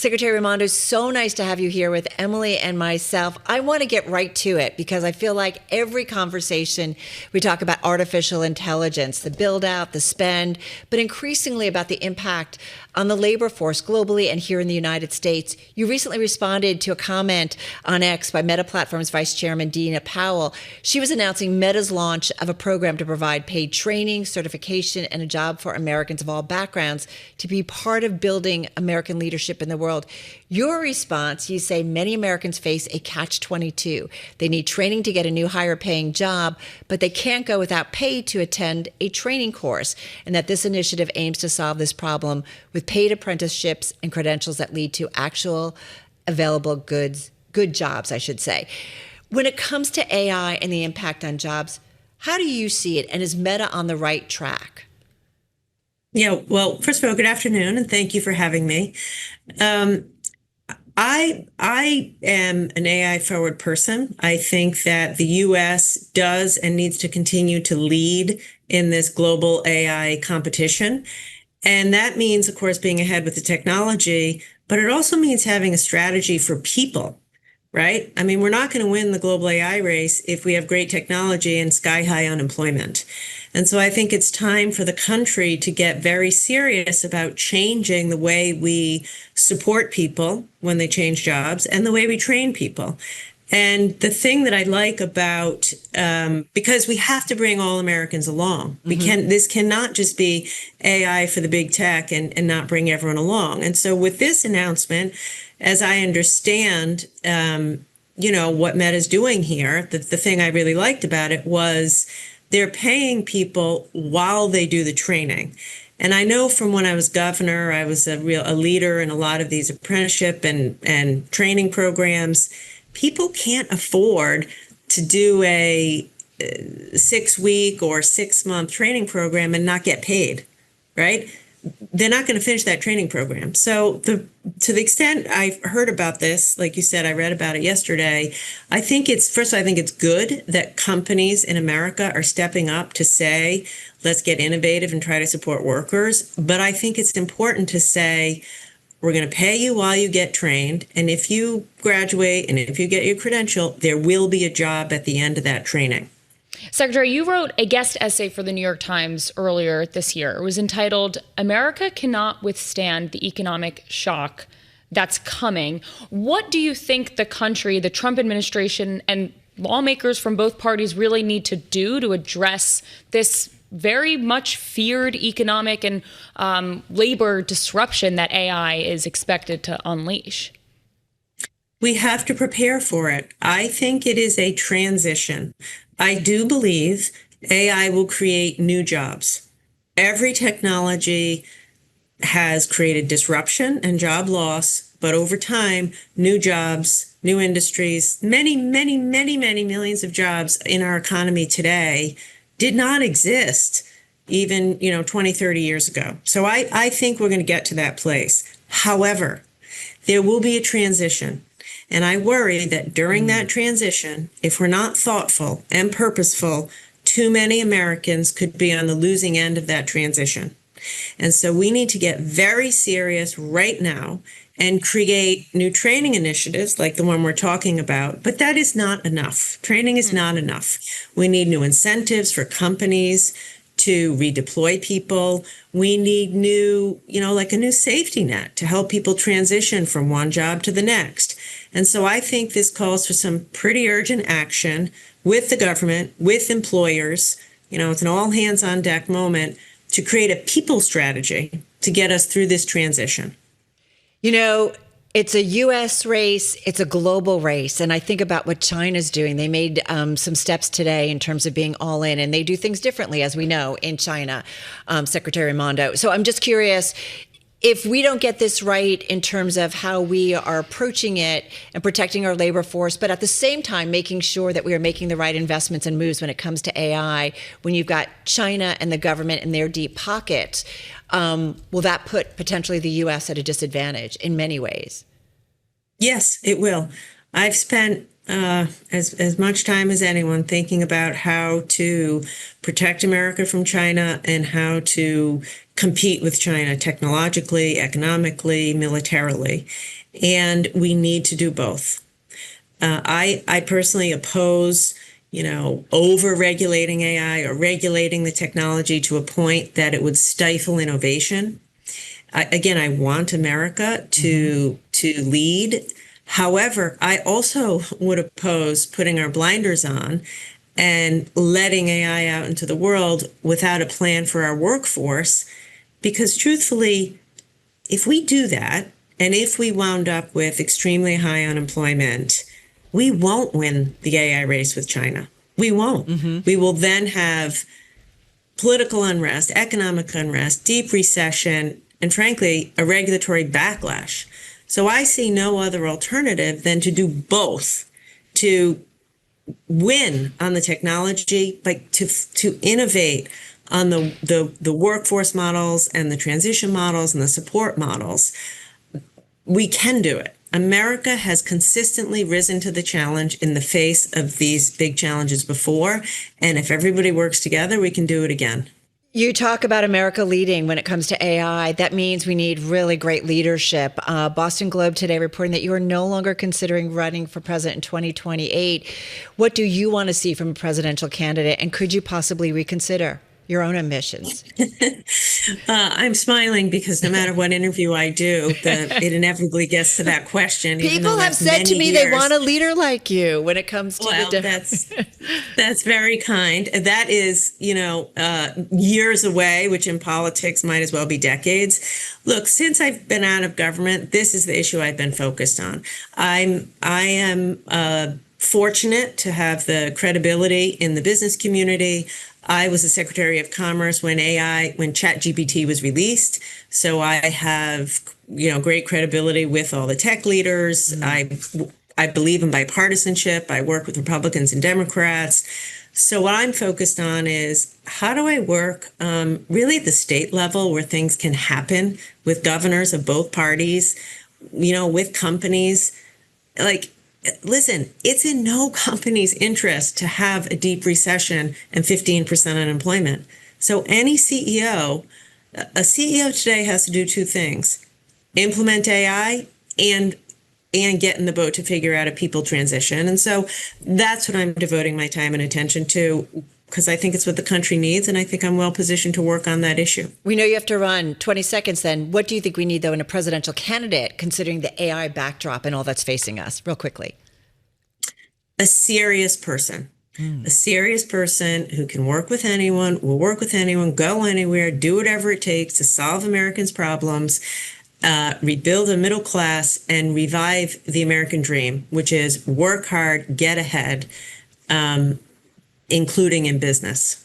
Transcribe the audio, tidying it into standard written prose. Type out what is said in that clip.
Secretary Raimondo, so nice to have you here with Emily and myself. I want to get right to it because I feel like every conversation we talk about artificial intelligence, the build out, the spend, but increasingly about the impact on the labor force globally and here in the United States. You recently responded to a comment on X by Meta Platforms Vice Chairman Gina Powell. She was announcing Meta's launch of a program to provide paid training, certification, and a job for Americans of all backgrounds to be part of building American leadership in the world. Your response, you say many Americans face a catch-22. They need training to get a new higher paying job, but they can't go without pay to attend a training course, and that this initiative aims to solve this problem with paid apprenticeships and credentials that lead to actual available good jobs, I should say. When it comes to AI and the impact on jobs, how do you see it, and is Meta on the right track? Yeah, well, first of all, good afternoon, and thank you for having me. I am an AI forward person. I think that the U.S. does and needs to continue to lead in this global AI competition. And that means, of course, being ahead with the technology, but it also means having a strategy for people, right? I mean, we're not going to win the global AI race if we have great technology and sky high unemployment. And so I think it's time for the country to get very serious about changing the way we support people when they change jobs and the way we train people. And the thing that I like about, because we have to bring all Americans along. This cannot just be AI for the big tech and not bring everyone along. And so with this announcement, as I understand, what Meta's doing here, the thing I really liked about it was they're paying people while they do the training. And I know from when I was governor, I was a leader in a lot of these apprenticeship and training programs. People can't afford to do a 6-week or 6-month training program and not get paid, right? They're not going to finish that training program. So to the extent I've heard about this, like you said, I read about it yesterday. I think it's good that companies in America are stepping up to say, let's get innovative and try to support workers. But I think it's important to say, we're going to pay you while you get trained. And if you graduate and if you get your credential, there will be a job at the end of that training. Secretary, you wrote a guest essay for the New York Times earlier this year. It was entitled, "America Cannot Withstand the Economic Shock That's Coming." What do you think the country, the Trump administration, and lawmakers from both parties really need to do to address this very much feared economic and labor disruption that AI is expected to unleash? We have to prepare for it. I think it is a transition. I do believe AI will create new jobs. Every technology has created disruption and job loss, but over time, new jobs, new industries, many millions of jobs in our economy today did not exist even, 20, 30 years ago. So I think we're going to get to that place. However, there will be a transition. And I worry that during that transition, if we're not thoughtful and purposeful, too many Americans could be on the losing end of that transition. And so we need to get very serious right now and create new training initiatives like the one we're talking about. But that is not enough. Training is not enough. We need new incentives for companies to redeploy people. We need new, like a new safety net to help people transition from one job to the next. And so I think this calls for some pretty urgent action with the government, with employers. It's an all hands on deck moment to create a people strategy to get us through this transition. It's a U.S. race. It's a global race. And I think about what China's doing. They made some steps today in terms of being all in, and they do things differently, as we know, in China, Secretary Raimondo. So I'm just curious, if we don't get this right in terms of how we are approaching it and protecting our labor force, but at the same time making sure that we are making the right investments and moves when it comes to AI, when you've got China and the government in their deep pockets, will that put potentially the U.S. at a disadvantage in many ways? Yes, it will. I've spent as much time as anyone thinking about how to protect America from China and how to compete with China technologically, economically, militarily. And we need to do both. I personally oppose, over regulating AI or regulating the technology to a point that it would stifle innovation. I want America to lead. However, I also would oppose putting our blinders on and letting AI out into the world without a plan for our workforce. Because truthfully, if we do that, and if we wound up with extremely high unemployment, we won't win the AI race with China. We won't. We will then have political unrest, economic unrest, deep recession, and frankly, a regulatory backlash. So I see no other alternative than to do both, to win on the technology, but to innovate on the workforce models and the transition models and the support models. We can do it. America has consistently risen to the challenge in the face of these big challenges before. And if everybody works together, we can do it again. You talk about America leading when it comes to AI. That means we need really great leadership. Boston Globe today reporting that you are no longer considering running for president in 2028. What do you want to see from a presidential candidate? And could you possibly reconsider your own ambitions? I'm smiling because no matter what interview I do, it inevitably gets to that question. People have said to me they want a leader like you when it comes to that's very kind. That is, years away, which in politics might as well be decades. Look, since I've been out of government, this is the issue I've been focused on. I am fortunate to have the credibility in the business community. I was the Secretary of Commerce when ChatGPT was released. So I have, great credibility with all the tech leaders. I believe in bipartisanship. I work with Republicans and Democrats. So what I'm focused on is how do I work really at the state level where things can happen with governors of both parties, with companies. Listen, it's in no company's interest to have a deep recession and 15% unemployment. So a CEO today has to do two things: implement AI and get in the boat to figure out a people transition. And so that's what I'm devoting my time and attention to, because I think it's what the country needs, and I think I'm well positioned to work on that issue. We know you have to run. 20 seconds then. What do you think we need, though, in a presidential candidate, considering the AI backdrop and all that's facing us? Real quickly. A serious person. A serious person who can work with anyone, will work with anyone, go anywhere, do whatever it takes to solve Americans' problems, rebuild a middle class, and revive the American dream, which is work hard, get ahead, including in business.